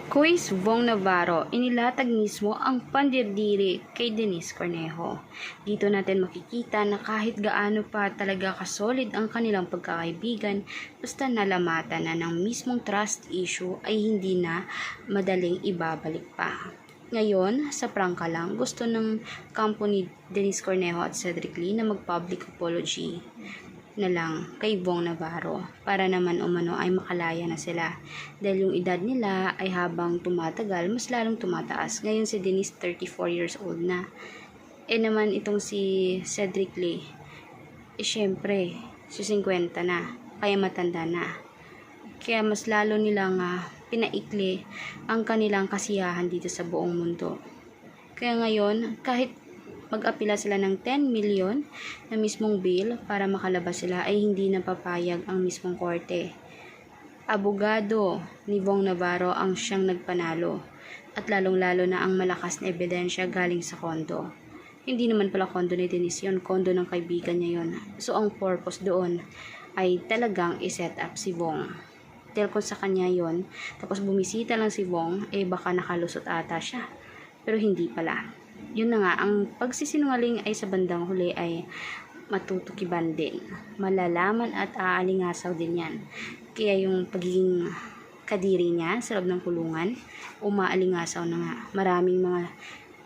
Quiz Bong Navarro, inilatag mismo ang pandirdiri kay Denise Cornejo. Dito natin makikita na kahit gaano pa talaga kasolid ang kanilang pagkakaibigan, basta nalamatan na ng mismong trust issue ay hindi na madaling ibabalik pa. Ngayon, sa prangka lang, gusto ng kampo ni Denise Cornejo at Cedric Lee na mag-public apology na lang kay Bong Navarro para naman umano ay makalaya na sila dahil yung edad nila ay habang tumatagal mas lalong tumataas. Ngayon si Denise 34 years old na, naman itong si Cedric Lee syempre si 50 na, kaya matanda na, kaya mas lalo nilang pinaikli ang kanilang kasiyahan dito sa buong mundo. Kaya ngayon kahit mag-apila sila ng 10 million na mismong bail para makalabas sila ay hindi napapayag ang mismong korte. Abogado ni Bong Navarro ang siyang nagpanalo at lalong-lalo na ang malakas na ebidensya galing sa kondo. Hindi naman pala kondo ni Denise yun, kondo ng kaibigan niya yun. So ang purpose doon ay talagang iset up si Bong. Dahil kung sa kanya yun, tapos bumisita lang si Bong, baka nakalusot ata siya. Pero hindi pala. Yun na nga, ang pagsisinungaling ay sa bandang huli ay matutukiban din. Malalaman at aalingasaw din yan. Kaya yung pagiging kadiri niya sa loob ng kulungan, umaalingasaw na nga. Maraming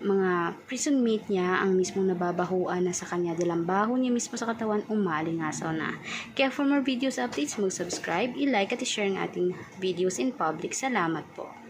mga prison mate niya ang mismong nababahuan na sa kanya dahil ang baho niya mismo sa katawan umaalingasaw na. Kaya for more videos updates, mag-subscribe, i-like at i-share ang ating videos in public. Salamat po.